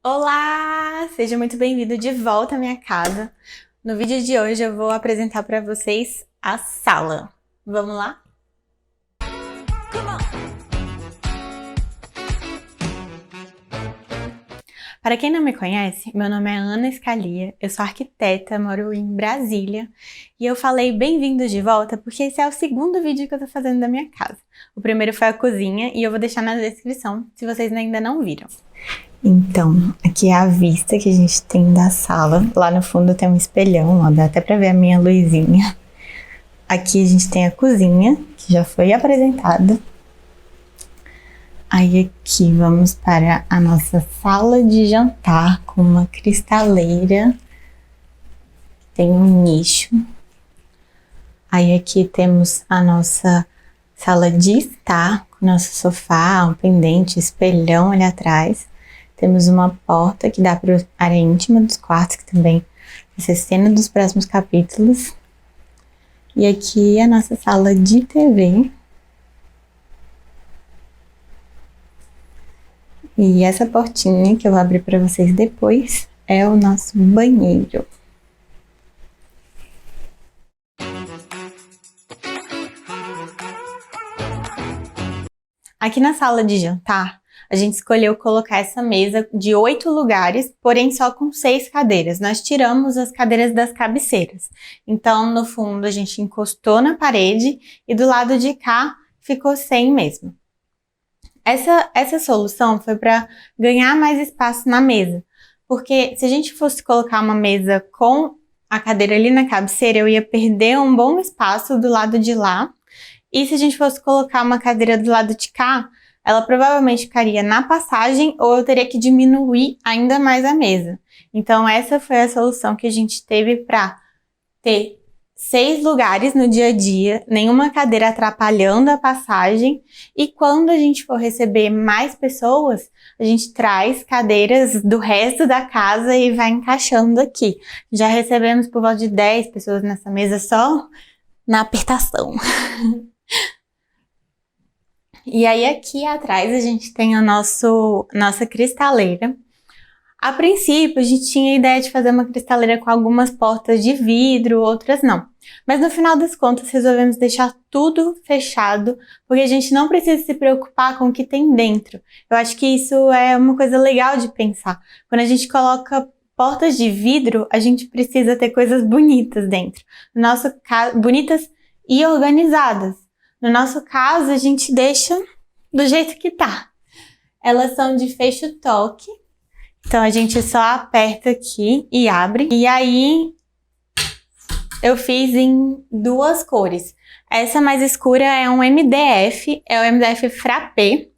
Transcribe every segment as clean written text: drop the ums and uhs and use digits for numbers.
Olá! Seja muito bem-vindo de volta à minha casa. No vídeo de hoje eu vou apresentar para vocês a sala. Vamos lá? Para quem não me conhece, meu nome é Ana Scalia, eu sou arquiteta, moro em Brasília e eu falei bem-vindos de volta porque esse é o segundo vídeo que eu tô fazendo da minha casa. O primeiro foi a cozinha e eu vou deixar na descrição se vocês ainda não viram. Então, aqui é a vista que a gente tem da sala. Lá no fundo tem um espelhão, ó, dá até pra ver a minha luzinha. Aqui a gente tem a cozinha, que já foi apresentada. Aí aqui vamos para a nossa sala de jantar com uma cristaleira. Tem um nicho. Aí aqui temos a nossa sala de estar, com nosso sofá, um pendente, espelhão ali atrás. Temos uma porta que dá para a área íntima dos quartos, que também vai ser cena dos próximos capítulos. E aqui é a nossa sala de TV. E essa portinha que eu vou abrir para vocês depois é o nosso banheiro. Aqui na sala de jantar, a gente escolheu colocar essa mesa de 8 lugares, porém só com 6 cadeiras. Nós tiramos as cadeiras das cabeceiras. Então, no fundo, a gente encostou na parede e do lado de cá ficou sem mesmo. Essa solução foi para ganhar mais espaço na mesa. Porque se a gente fosse colocar uma mesa com a cadeira ali na cabeceira, eu ia perder um bom espaço do lado de lá. E se a gente fosse colocar uma cadeira do lado de cá, ela provavelmente ficaria na passagem ou eu teria que diminuir ainda mais a mesa. Então essa foi a solução que a gente teve para ter 6 lugares no dia a dia, nenhuma cadeira atrapalhando a passagem. E quando a gente for receber mais pessoas, a gente traz cadeiras do resto da casa e vai encaixando aqui. Já recebemos por volta de 10 pessoas nessa mesa só na apertação. E aí aqui atrás a gente tem a nossa cristaleira. A princípio a gente tinha a ideia de fazer uma cristaleira com algumas portas de vidro, outras não. Mas no final das contas resolvemos deixar tudo fechado, porque a gente não precisa se preocupar com o que tem dentro. Eu acho que isso é uma coisa legal de pensar. Quando a gente coloca portas de vidro, a gente precisa ter coisas bonitas dentro. No nosso caso, bonitas e organizadas. No nosso caso, a gente deixa do jeito que tá. Elas são de fecho-toque. Então, a gente só aperta aqui e abre. E aí, eu fiz em 2 cores. Essa mais escura é um MDF, é o MDF Frappé.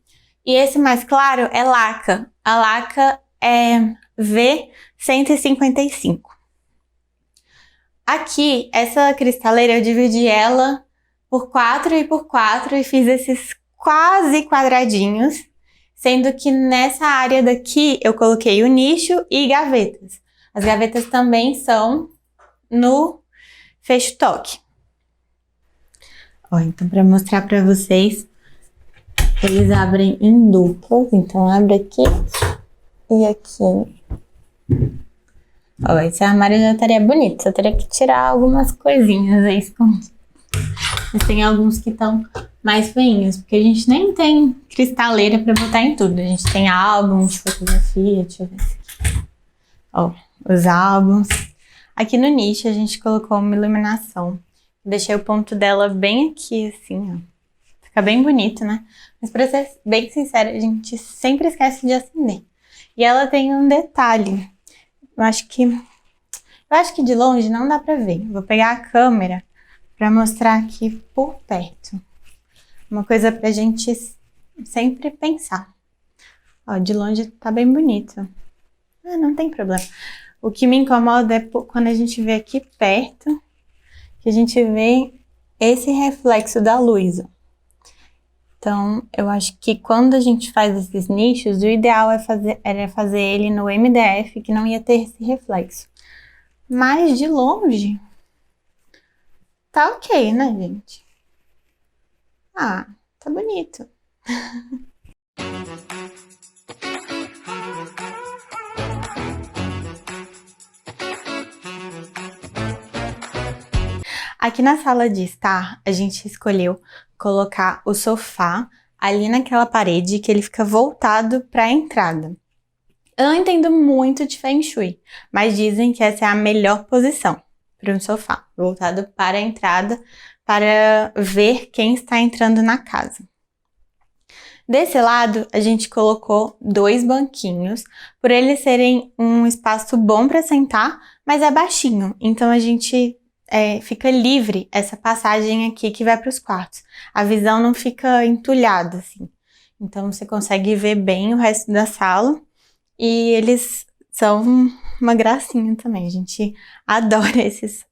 E esse mais claro é laca. A laca é V155. Aqui, essa cristaleira, eu dividi ela por 4 e por 4 e fiz esses quase quadradinhos. Sendo que nessa área daqui eu coloquei o nicho e gavetas. As gavetas também são no fecho-toque. Ó, então para mostrar para vocês, eles abrem em duplas. Então abre aqui e aqui. Ó, esse armário já estaria bonito, só teria que tirar algumas coisinhas aí escondidas. Mas tem alguns que estão mais feinhos, porque a gente nem tem cristaleira para botar em tudo. A gente tem álbuns de fotografia, deixa eu ver esse aqui. Ó, os álbuns. Aqui no nicho a gente colocou uma iluminação. Deixei o ponto dela bem aqui, assim, ó. Fica bem bonito, né? Mas pra ser bem sincera, a gente sempre esquece de acender. E ela tem um detalhe. Eu acho que de longe não dá pra ver. Vou pegar a câmera para mostrar aqui por perto. Uma coisa pra gente sempre pensar. Ó, de longe tá bem bonito. Ah, não tem problema. O que me incomoda é quando a gente vê aqui perto, que a gente vê esse reflexo da luz. Então, eu acho que quando a gente faz esses nichos, o ideal era fazer ele no MDF, que não ia ter esse reflexo. Mas de longe, tá ok, né, gente? Ah, tá bonito. Aqui na sala de estar, a gente escolheu colocar o sofá ali naquela parede que ele fica voltado para a entrada. Eu não entendo muito de Feng Shui, mas dizem que essa é a melhor posição para um sofá, voltado para a entrada, para ver quem está entrando na casa. Desse lado, a gente colocou 2 banquinhos, por eles serem um espaço bom para sentar, mas é baixinho, então a gente fica livre essa passagem aqui que vai para os quartos. A visão não fica entulhada, assim. Então você consegue ver bem o resto da sala e eles são uma gracinha também. A gente adora esses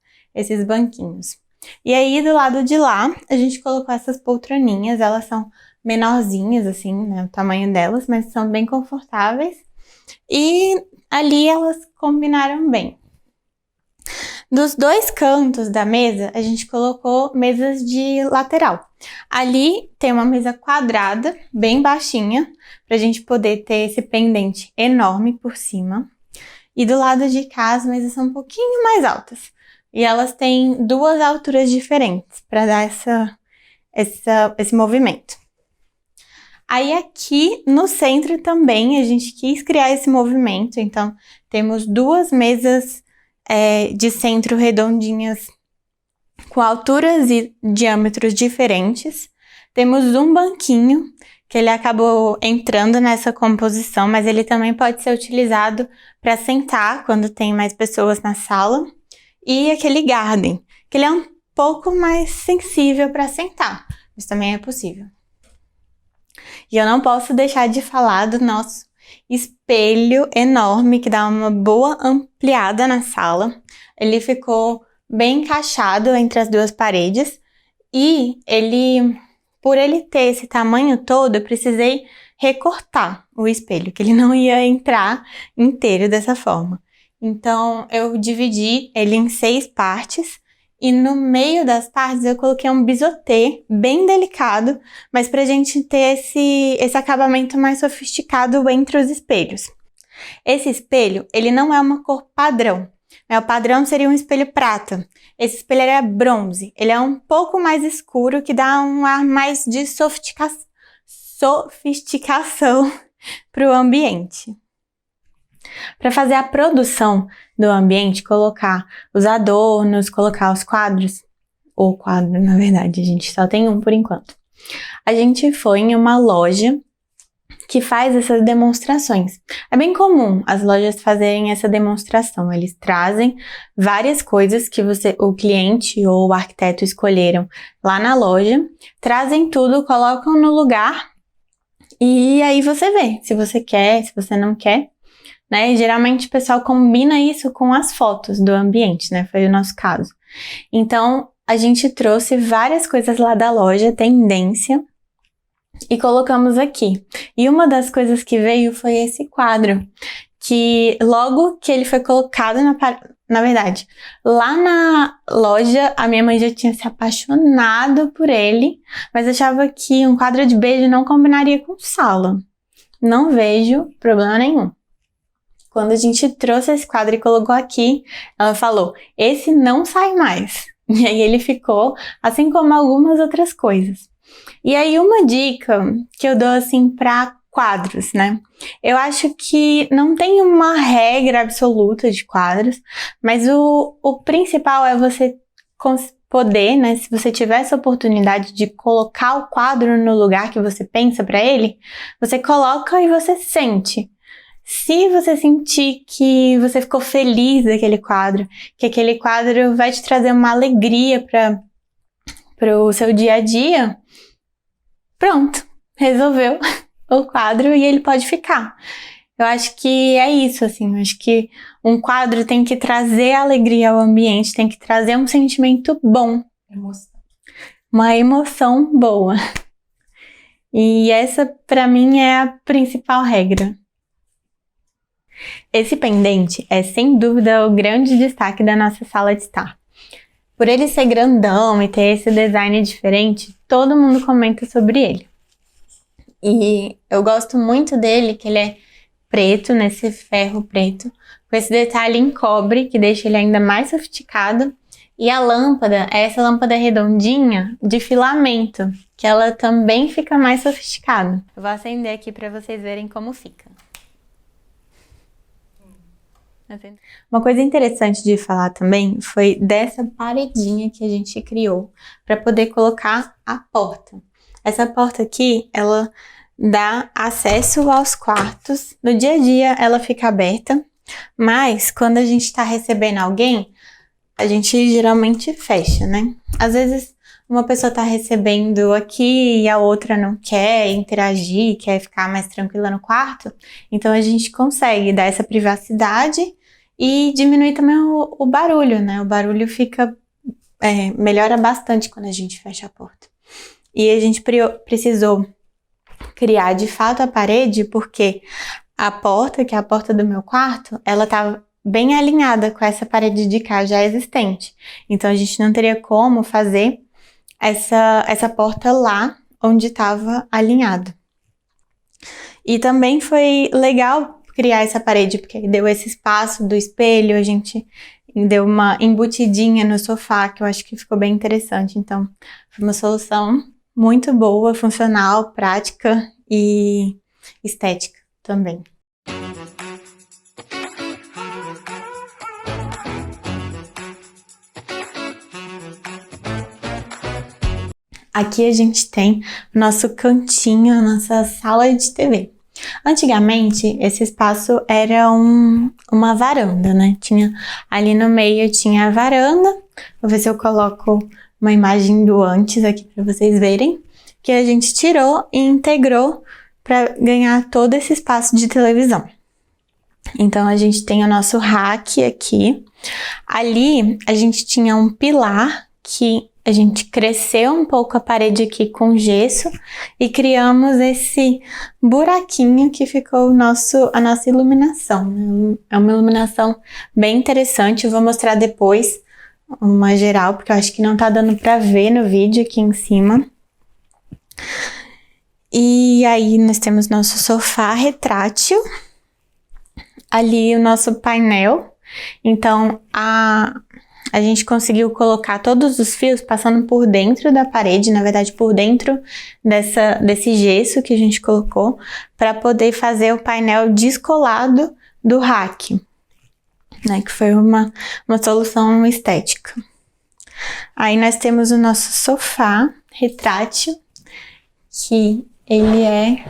banquinhos. E aí, do lado de lá, a gente colocou essas poltroninhas, elas são menorzinhas, assim, né, o tamanho delas, mas são bem confortáveis. E ali elas combinaram bem. Dos 2 cantos da mesa, a gente colocou mesas de lateral. Ali tem uma mesa quadrada, bem baixinha, pra gente poder ter esse pendente enorme por cima. E do lado de cá, as mesas são um pouquinho mais altas. E elas têm 2 alturas diferentes para dar esse movimento. Aí aqui no centro também a gente quis criar esse movimento, então temos 2 mesas de centro redondinhas com alturas e diâmetros diferentes. Temos um banquinho que ele acabou entrando nessa composição, mas ele também pode ser utilizado para sentar quando tem mais pessoas na sala. E aquele garden, que ele é um pouco mais sensível para sentar, mas também é possível. E eu não posso deixar de falar do nosso espelho enorme, que dá uma boa ampliada na sala. Ele ficou bem encaixado entre as 2 paredes e por ele ter esse tamanho todo, eu precisei recortar o espelho, que ele não ia entrar inteiro dessa forma. Então, eu dividi ele em 6 partes e no meio das partes eu coloquei um bisotê bem delicado, mas pra gente ter esse acabamento mais sofisticado entre os espelhos. Esse espelho, ele não é uma cor padrão, né? O padrão seria um espelho prata. Esse espelho é bronze, ele é um pouco mais escuro, que dá um ar mais de sofisticação para o ambiente. Para fazer a produção do ambiente, colocar os adornos, colocar os quadros, ou quadro, na verdade, a gente só tem um por enquanto. A gente foi em uma loja que faz essas demonstrações. É bem comum as lojas fazerem essa demonstração. Eles trazem várias coisas que o cliente ou o arquiteto escolheram lá na loja, trazem tudo, colocam no lugar e aí você vê se você quer, se você não quer. Né? E geralmente o pessoal combina isso com as fotos do ambiente, né? Foi o nosso caso. Então, a gente trouxe várias coisas lá da loja, tendência, e colocamos aqui. E uma das coisas que veio foi esse quadro, que logo que ele foi colocado na verdade, lá na loja, a minha mãe já tinha se apaixonado por ele, mas achava que um quadro de beijo não combinaria com sala. Não vejo problema nenhum. Quando a gente trouxe esse quadro e colocou aqui, ela falou, esse não sai mais. E aí ele ficou, assim como algumas outras coisas. E aí uma dica que eu dou assim para quadros, né? Eu acho que não tem uma regra absoluta de quadros, mas o principal é você poder, né? Se você tiver essa oportunidade de colocar o quadro no lugar que você pensa para ele, você coloca e você sente. Se você sentir que você ficou feliz daquele quadro, que aquele quadro vai te trazer uma alegria para o seu dia a dia, pronto, resolveu o quadro e ele pode ficar. Eu acho que é isso, assim, eu acho que um quadro tem que trazer alegria ao ambiente, tem que trazer um sentimento bom. Uma emoção boa. E essa, para mim, é a principal regra. Esse pendente é, sem dúvida, o grande destaque da nossa sala de estar. Por ele ser grandão e ter esse design diferente, todo mundo comenta sobre ele. E eu gosto muito dele, que ele é preto, nesse ferro preto, com esse detalhe em cobre, que deixa ele ainda mais sofisticado. E a lâmpada é essa lâmpada redondinha de filamento, que ela também fica mais sofisticada. Eu vou acender aqui para vocês verem como fica. Uma coisa interessante de falar também foi dessa paredinha que a gente criou para poder colocar a porta. Essa porta aqui, ela dá acesso aos quartos. No dia a dia ela fica aberta, mas quando a gente está recebendo alguém, a gente geralmente fecha, né? Às vezes uma pessoa tá recebendo aqui e a outra não quer interagir, quer ficar mais tranquila no quarto, então a gente consegue dar essa privacidade e diminuir também o barulho, né? O barulho melhora bastante quando a gente fecha a porta. E a gente precisou criar de fato a parede porque a porta, que é a porta do meu quarto, ela tá bem alinhada com essa parede de cá já existente. Então a gente não teria como fazer essa porta lá onde estava alinhado. E também foi legal criar essa parede, porque deu esse espaço do espelho, a gente deu uma embutidinha no sofá, que eu acho que ficou bem interessante. Então, foi uma solução muito boa, funcional, prática e estética também. Aqui a gente tem nosso cantinho, nossa sala de TV. Antigamente, esse espaço era uma varanda, né? Ali no meio tinha a varanda. Vou ver se eu coloco uma imagem do antes aqui para vocês verem. Que a gente tirou e integrou para ganhar todo esse espaço de televisão. Então, a gente tem o nosso rack aqui. Ali, a gente tinha um pilar que a gente cresceu um pouco a parede aqui com gesso e criamos esse buraquinho que ficou a nossa iluminação. É uma iluminação bem interessante, eu vou mostrar depois uma geral, porque eu acho que não tá dando pra ver no vídeo aqui em cima. E aí nós temos nosso sofá retrátil, ali o nosso painel, então a gente conseguiu colocar todos os fios passando por dentro da parede, na verdade por dentro desse gesso que a gente colocou, para poder fazer o painel descolado do rack, né, que foi uma solução estética. Aí nós temos o nosso sofá retrátil, que ele é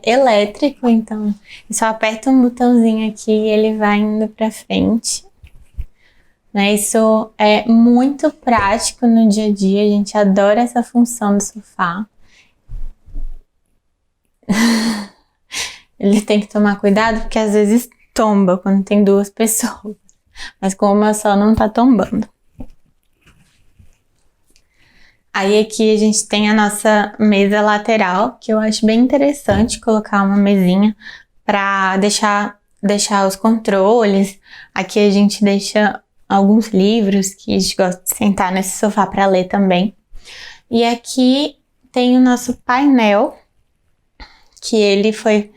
elétrico, então eu só aperta um botãozinho aqui e ele vai indo para frente. Isso é muito prático no dia a dia, a gente adora essa função do sofá. Ele tem que tomar cuidado porque às vezes tomba quando tem duas pessoas, mas como o meu só não tá tombando. Aí aqui a gente tem a nossa mesa lateral, que eu acho bem interessante colocar uma mesinha para deixar os controles. Aqui a gente deixa alguns livros que a gente gosta de sentar nesse sofá para ler também. E aqui tem o nosso painel, que ele foi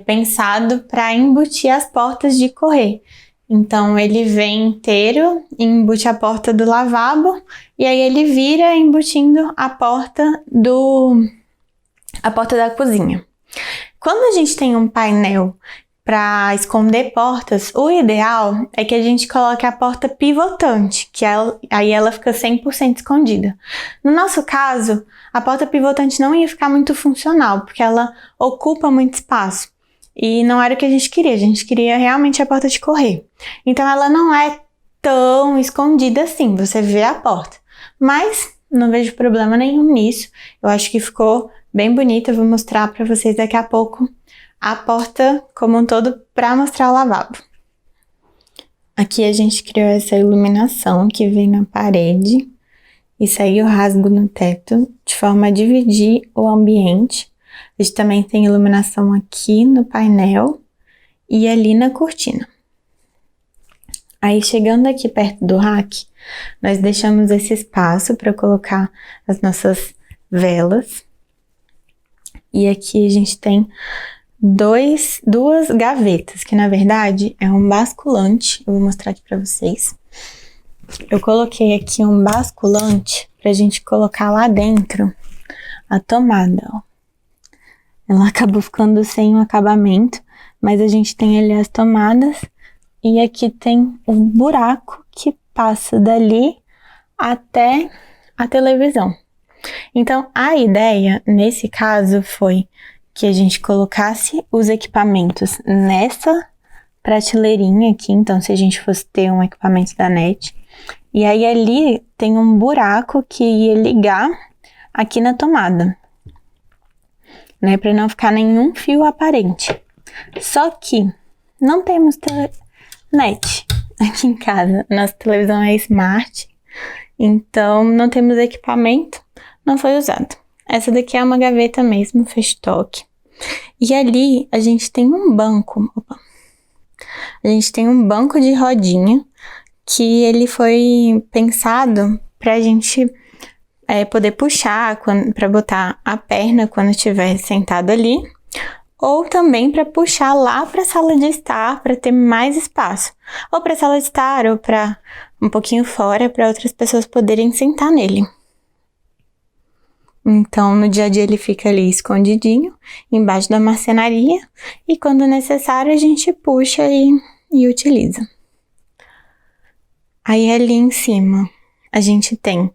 pensado para embutir as portas de correr. Então ele vem inteiro, embute a porta do lavabo e aí ele vira embutindo a porta da cozinha. Quando a gente tem um painel para esconder portas, o ideal é que a gente coloque a porta pivotante, que aí ela fica 100% escondida. No nosso caso, a porta pivotante não ia ficar muito funcional, porque ela ocupa muito espaço. E não era o que a gente queria realmente a porta de correr. Então ela não é tão escondida assim, você vê a porta. Mas não vejo problema nenhum nisso, eu acho que ficou bem bonita, eu vou mostrar para vocês daqui a pouco a porta como um todo para mostrar o lavabo. Aqui a gente criou essa iluminação que vem na parede e saiu rasgo no teto, de forma a dividir o ambiente. A gente também tem iluminação aqui no painel e ali na cortina. Aí chegando aqui perto do rack, nós deixamos esse espaço para colocar as nossas velas. E aqui a gente tem duas gavetas, que na verdade é um basculante. Eu vou mostrar aqui pra vocês. Eu coloquei aqui um basculante pra gente colocar lá dentro a tomada, ó. Ela acabou ficando sem o acabamento, mas a gente tem ali as tomadas e aqui tem um buraco que passa dali até a televisão. Então, a ideia, nesse caso, foi que a gente colocasse os equipamentos nessa prateleirinha aqui. Então, se a gente fosse ter um equipamento da NET, e aí ali tem um buraco que ia ligar aqui na tomada, né, para não ficar nenhum fio aparente. Só que não temos NET aqui em casa. Nossa televisão é smart, então não temos equipamento, não foi usado. Essa daqui é uma gaveta mesmo, fez toque. E ali a gente tem um banco, a gente tem um banco de rodinha que ele foi pensado pra gente poder puxar, para botar a perna quando estiver sentado ali, ou também para puxar lá para a sala de estar, para ter mais espaço, ou para a sala de estar, ou para um pouquinho fora, para outras pessoas poderem sentar nele. Então, no dia a dia ele fica ali escondidinho, embaixo da marcenaria, e quando necessário a gente puxa e utiliza. Aí ali em cima a gente tem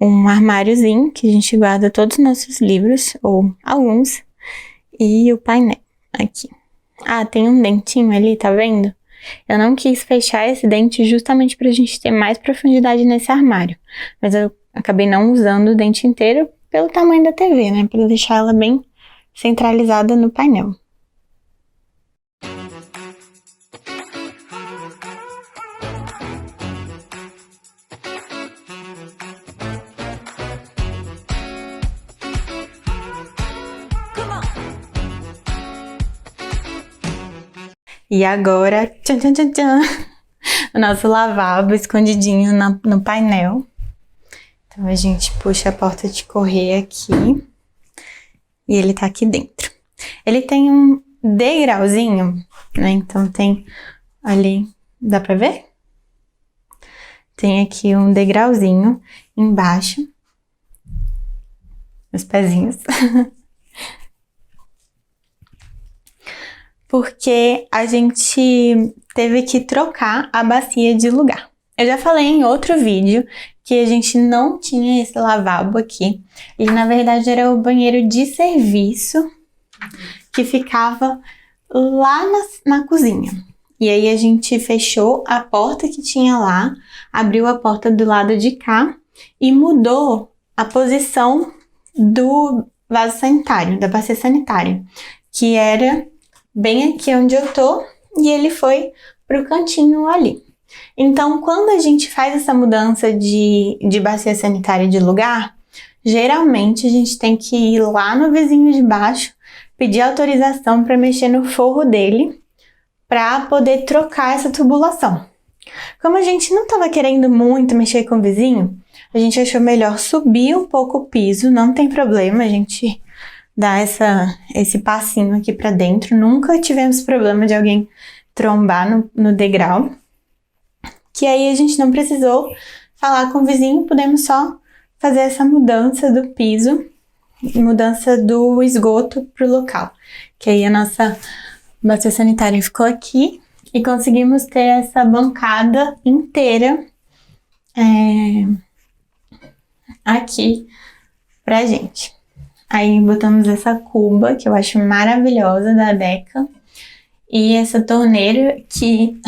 um armáriozinho que a gente guarda todos os nossos livros, ou alguns, e o painel aqui. Ah, tem um dentinho ali, tá vendo? Eu não quis fechar esse dente justamente pra gente ter mais profundidade nesse armário, mas eu acabei não usando o dente inteiro pelo tamanho da TV, né? Pra deixar ela bem centralizada no painel. E agora, tchan, tchan, tchan, tchan, o nosso lavabo escondidinho no painel. Então a gente puxa a porta de correr aqui e ele tá aqui dentro. Ele tem um degrauzinho, né? Então tem ali, dá pra ver? Tem aqui um degrauzinho embaixo, os pezinhos. Porque a gente teve que trocar a bacia de lugar. Eu já falei em outro vídeo que a gente não tinha esse lavabo aqui. E na verdade era o banheiro de serviço que ficava lá na cozinha. E aí a gente fechou a porta que tinha lá, abriu a porta do lado de cá e mudou a posição do vaso sanitário, da bacia sanitária, que era bem aqui onde eu tô, e ele foi pro cantinho ali. Então, quando a gente faz essa mudança de bacia sanitária de lugar, geralmente a gente tem que ir lá no vizinho de baixo, pedir autorização para mexer no forro dele, para poder trocar essa tubulação. Como a gente não estava querendo muito mexer com o vizinho, a gente achou melhor subir um pouco o piso, não tem problema, a gente dá esse passinho aqui pra dentro. Nunca tivemos problema de alguém trombar no degrau. Que aí a gente não precisou falar com o vizinho, podemos só fazer essa mudança do piso, mudança do esgoto pro local. Que aí a nossa bacia sanitária ficou aqui e conseguimos ter essa bancada inteira aqui pra gente. Aí botamos essa cuba, que eu acho maravilhosa, da Deca. E essa torneira que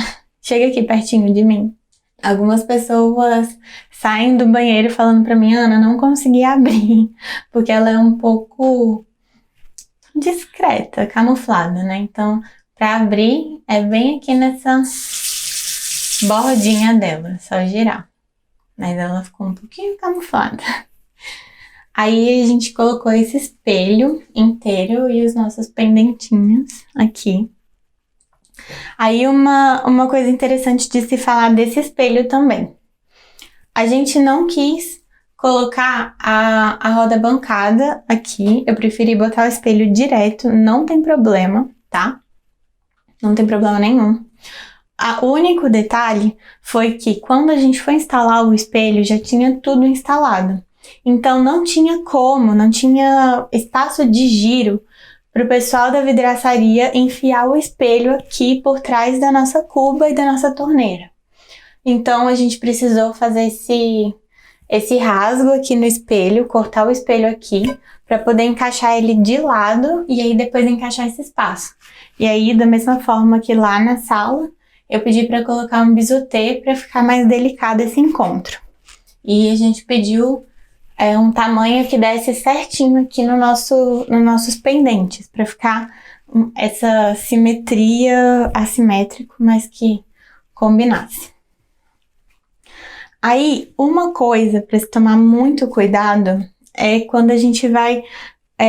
chega aqui pertinho de mim. Algumas pessoas saem do banheiro falando pra mim, Ana, não consegui abrir, porque ela é um pouco discreta, camuflada, né? Então, pra abrir, é bem aqui nessa bordinha dela, só girar. Mas ela ficou um pouquinho camuflada. Aí a gente colocou esse espelho inteiro e os nossos pendentinhos aqui. Aí uma coisa interessante de se falar desse espelho também. A gente não quis colocar a roda bancada aqui. Eu preferi botar o espelho direto, não tem problema, tá? Não tem problema nenhum. O único detalhe foi que quando a gente foi instalar o espelho, já tinha tudo instalado. Então não tinha espaço de giro para o pessoal da vidraçaria enfiar o espelho aqui por trás da nossa cuba e da nossa torneira. Então a gente precisou fazer esse rasgo aqui no espelho, cortar o espelho aqui, para poder encaixar ele de lado e aí depois encaixar esse espaço. E aí, da mesma forma que lá na sala, eu pedi para colocar um bisotê para ficar mais delicado esse encontro. E a gente pediu um tamanho que desse certinho aqui nos nossos pendentes, para ficar essa simetria assimétrico, mas que combinasse. Aí, uma coisa para se tomar muito cuidado é quando a gente vai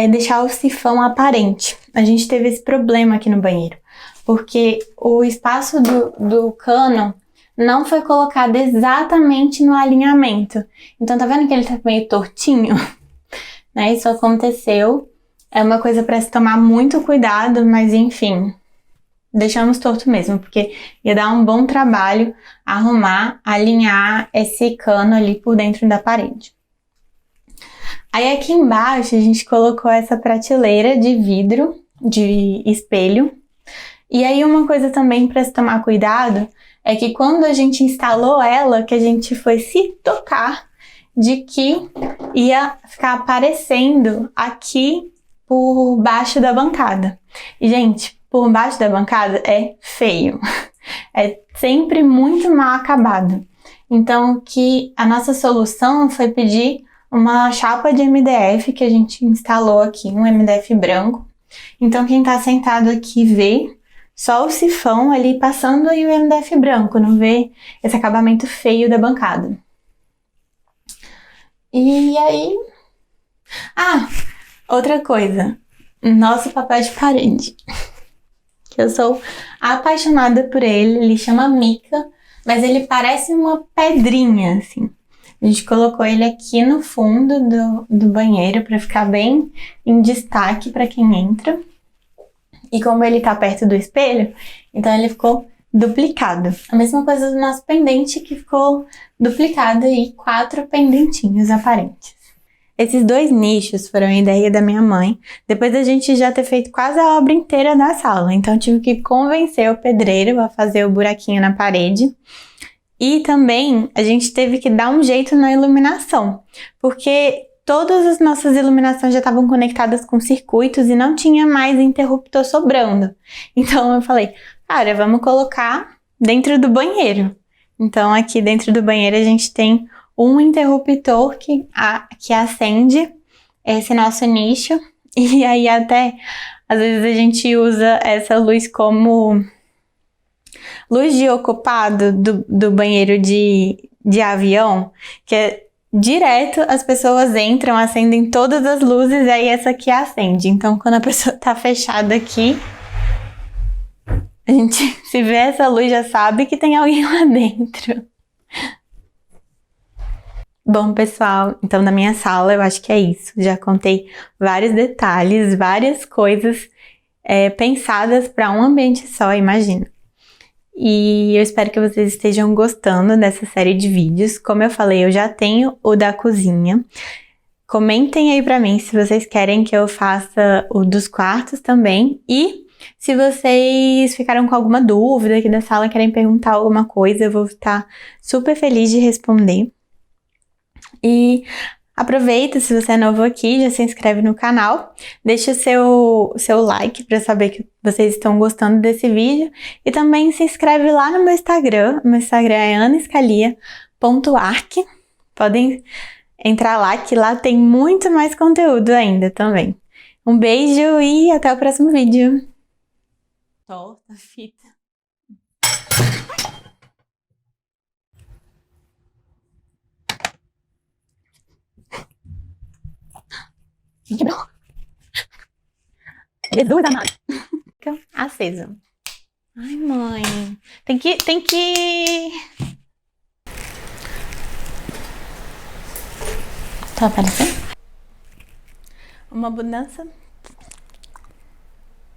deixar o sifão aparente. A gente teve esse problema aqui no banheiro, porque o espaço do cano não foi colocado exatamente no alinhamento. Então, tá vendo que ele tá meio tortinho? Né? Isso aconteceu. É uma coisa para se tomar muito cuidado, mas enfim, deixamos torto mesmo, porque ia dar um bom trabalho arrumar, alinhar esse cano ali por dentro da parede. Aí aqui embaixo a gente colocou essa prateleira de vidro, de espelho. E aí uma coisa também para se tomar cuidado é que quando a gente instalou ela, que a gente foi se tocar de que ia ficar aparecendo aqui por baixo da bancada. E gente, por baixo da bancada é feio. É sempre muito mal acabado. Então, que a nossa solução foi pedir uma chapa de MDF que a gente instalou aqui, um MDF branco. Então, quem tá sentado aqui vê só o sifão ali passando e o MDF branco, não vê esse acabamento feio da bancada. E aí... outra coisa. Nosso papel de parede. Que eu sou apaixonada por ele chama mica, mas ele parece uma pedrinha, assim. A gente colocou ele aqui no fundo do banheiro para ficar bem em destaque para quem entra. E como ele tá perto do espelho, então ele ficou duplicado. A mesma coisa do nosso pendente, que ficou duplicado e 4 pendentinhos aparentes. Esses 2 nichos foram a ideia da minha mãe, depois da gente já ter feito quase a obra inteira da sala. Então tive que convencer o pedreiro a fazer o buraquinho na parede. E também a gente teve que dar um jeito na iluminação, porque todas as nossas iluminações já estavam conectadas com circuitos e não tinha mais interruptor sobrando. Então eu falei, cara, vamos colocar dentro do banheiro. Então aqui dentro do banheiro a gente tem um interruptor que acende esse nosso nicho. E aí até, às vezes a gente usa essa luz como luz de ocupado do banheiro de avião, que é direto, as pessoas entram, acendem todas as luzes e aí essa aqui acende. Então quando a pessoa tá fechada aqui, a gente, se vê essa luz, já sabe que tem alguém lá dentro. Bom, pessoal, então na minha sala eu acho que é isso. Já contei vários detalhes, várias coisas pensadas para um ambiente só, imagina. E eu espero que vocês estejam gostando dessa série de vídeos. Como eu falei, eu já tenho o da cozinha. Comentem aí pra mim se vocês querem que eu faça o dos quartos também. E se vocês ficaram com alguma dúvida aqui da sala, querem perguntar alguma coisa, eu vou estar super feliz de responder. E aproveita, se você é novo aqui, já se inscreve no canal, deixa o seu like para saber que vocês estão gostando desse vídeo e também se inscreve lá no meu Instagram é anascalia.arc. Podem entrar lá, que lá tem muito mais conteúdo ainda também. Um beijo e até o próximo vídeo. Torta, fita. Quebrou. Jesus amado. Fica acesa. Ai, mãe. Tem que... Tá aparecendo? Uma mudança